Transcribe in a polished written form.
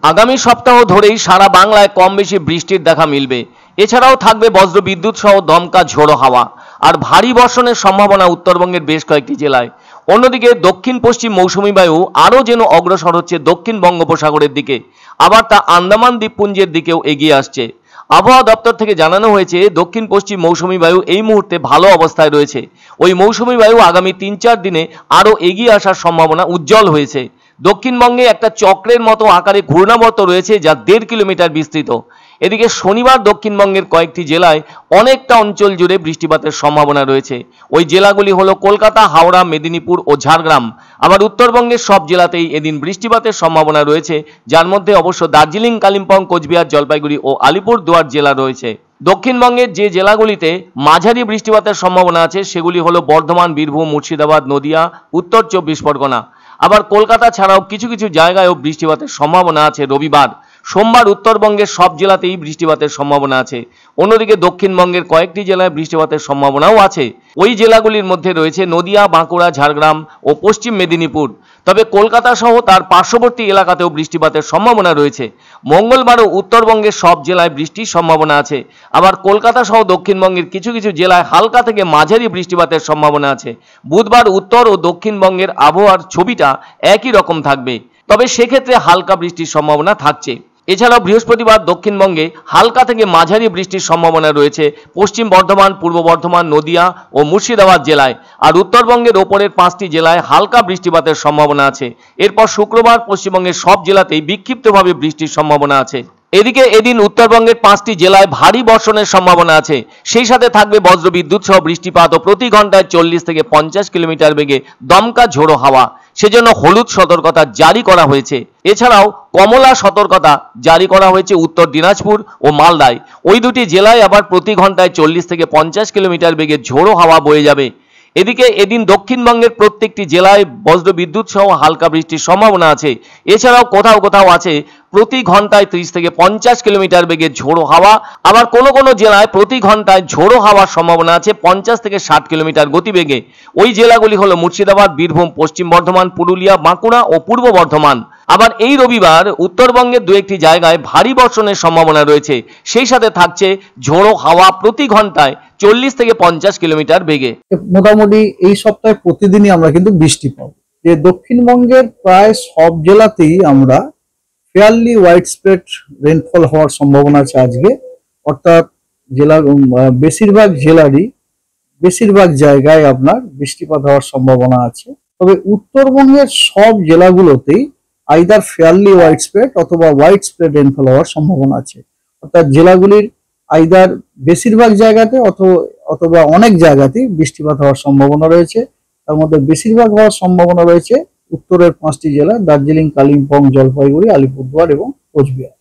আগামী সপ্তাহ ধরেই সারা বাংলায় কম বেশি বৃষ্টির দেখা মিলবে। এছাড়াও থাকবে বজ্রবিদ্যুৎ সহ দমকা ঝোড়ো হাওয়া আর ভারী বর্ষণের সম্ভাবনা উত্তরবঙ্গের বেশ কয়েকটি জেলায়। অন্যদিকে দক্ষিণ পশ্চিম মৌসুমী বায়ু আরও যেন অগ্রসর হচ্ছে দক্ষিণ বঙ্গোপসাগরের দিকে, আবার তা আন্দামান দ্বীপপুঞ্জের দিকেও এগিয়ে আসছে। আবহাওয়া দপ্তর থেকে জানানো হয়েছে দক্ষিণ পশ্চিম মৌসুমী বায়ু এই মুহূর্তে ভালো অবস্থায় রয়েছে। ওই মৌসুমী বায়ু আগামী ৩-৪ দিনে আরও এগিয়ে আসার সম্ভাবনা উজ্জ্বল হয়েছে। দক্ষিণবঙ্গে একটা চক্রের মতো আকারে ঘূর্ণাবর্ত রয়েছে যা ১.৫ কিলোমিটার বিস্তৃত। এদিকে শনিবার দক্ষিণবঙ্গের কয়েকটি জেলায় অনেকটা অঞ্চল জুড়ে বৃষ্টিপাতের সম্ভাবনা রয়েছে। ওই জেলাগুলি হলো কলকাতা, হাওড়া, মেদিনীপুর ও ঝাড়গ্রাম। আবার উত্তরবঙ্গের সব জেলাতেই এদিন বৃষ্টিপাতের সম্ভাবনা রয়েছে, যার মধ্যে অবশ্য দার্জিলিং, কালিম্পং, কোচবিহার, জলপাইগুড়ি ও আলিপুরদুয়ার জেলা রয়েছে। দক্ষিণবঙ্গের যে জেলাগুলিতে মাঝারি বৃষ্টিপাতের সম্ভাবনা আছে সেগুলি হলো বর্ধমান, বীরভূম, মুর্শিদাবাদ, নদিয়া, উত্তর ২৪ পরগনা। আবার কলকাতা ছাড়াও কিছু কিছু জায়গায়ও বৃষ্টিপাতের সম্ভাবনা আছে রবিবার। সোমবার উত্তরবঙ্গের সব জেলাতেই বৃষ্টিপাতের সম্ভাবনা আছে। অন্যদিকে দক্ষিণবঙ্গের কয়েকটি জেলায় বৃষ্টিপাতের সম্ভাবনাও আছে। ওই জেলাগুলির মধ্যে রয়েছে নদিয়া, বাঁকুড়া, ঝাড়গ্রাম ও পশ্চিম মেদিনীপুর। তবে কলকাতা সহ তার পার্শ্ববর্তী এলাকাতেও বৃষ্টিপাতের সম্ভাবনা রয়েছে। মঙ্গলবারও উত্তরবঙ্গের সব জেলায় বৃষ্টির সম্ভাবনা আছে। আবার কলকাতা সহ দক্ষিণবঙ্গের কিছু কিছু জেলায় হালকা থেকে মাঝারি বৃষ্টিপাতের সম্ভাবনা আছে। বুধবার উত্তর ও দক্ষিণবঙ্গের আবহাওয়ার ছবিটা একই রকম থাকবে, তবে সেক্ষেত্রে হালকা বৃষ্টির সম্ভাবনা থাকছে। এছাড়াও বৃহস্পতিবার দক্ষিণবঙ্গে হালকা থেকে মাঝারি বৃষ্টির সম্ভাবনা রয়েছে পশ্চিম বর্ধমান, পূর্ব বর্ধমান, নদিয়া ও মুর্শিদাবাদ জেলায়। আর উত্তরবঙ্গের ওপরের 5টি জেলায় হালকা বৃষ্টিপাতের সম্ভাবনা আছে। এরপর শুক্রবার পশ্চিমবঙ্গের সব জেলাতেই বিক্ষিপ্তভাবে বৃষ্টির সম্ভাবনা আছে। এদিকে এদিন উত্তরবঙ্গের 5টি জেলায় ভারী বর্ষণের সম্ভাবনা আছে। সেই সাথে থাকবে বজ্রবিদ্যুৎ সহ বৃষ্টিপাত ও প্রতি ঘন্টায় 40 থেকে 50 কিলোমিটার বেগে দমকা ঝোড়ো হাওয়া। সেজন্য হলুদ সতর্কতা জারি করা হয়েছে। এছাড়াও কমলা সতর্কতা জারি করা হয়েছে উত্তর দিনাজপুর ও মালদায়। ওই দুটি জেলায় আবার প্রতি ঘন্টায় 40 থেকে 50 কিলোমিটার বেগে ঝোড়ো হাওয়া বয়ে যাবে। এদিকে এদিন দক্ষিণবঙ্গের প্রত্যেকটি জেলায় বজ্রবিদ্যুৎ সহ হালকা বৃষ্টির সম্ভাবনা আছে। এছাড়াও কোথাও কোথাও আছে প্রতি ঘন্টায় 30 থেকে 50 কিলোমিটার বেগে ঝোড়ো হাওয়া। আবার কোনো কোনো জেলায় প্রতি ঘন্টায় ঝোড়ো হাওয়ার সম্ভাবনা আছে 50 থেকে 60 কিলোমিটার গতিবেগে। ওই জেলাগুলি হলো মুর্শিদাবাদ, বীরভূম, পশ্চিম বর্ধমান, পুরুলিয়া, বাঁকুড়া ও পূর্ব বর্ধমান। আবার এই রবিবার উত্তরবঙ্গের দু একটি জায়গায় ভারী বর্ষণের সম্ভাবনা রয়েছে। সেই সাথে থাকছে ঝোড়ো হাওয়া প্রতি ঘন্টায় 40 থেকে 50 কিলোমিটার বেগে। মোটামুটি এই সপ্তাহে প্রতিদিনই আমরা কিন্তু বৃষ্টি পাবো। যে দক্ষিণবঙ্গের প্রায় সব জেলাতেই আমরা ফেয়ারলি ওয়াইড স্প্রেড রেনফল হওয়ার সম্ভাবনা আছে আজকে। অর্থাৎ জেলার বেশিরভাগ জেলারই বেশিরভাগ জায়গায় আপনার বৃষ্টিপাত হওয়ার সম্ভাবনা আছে। তবে উত্তরবঙ্গের সব জেলাগুলোতেই আইদার ফেয়ারলি ওয়াইড স্প্রেড অথবা ওয়াইড স্প্রেড রেনফল হওয়ার সম্ভাবনা আছে। অর্থাৎ জেলাগুলির আইদার বেশিরভাগ জায়গাতে অথবা অনেক জায়গাতেই বৃষ্টিপাত হওয়ার সম্ভাবনা রয়েছে। তার মধ্যে বেশিরভাগ হওয়ার সম্ভাবনা রয়েছে উত্তরের 5টি জেলা দার্জিলিং, কালিম্পং, জলপাইগুড়ি, আলিপুরদুয়ার এবং কোচবিহার।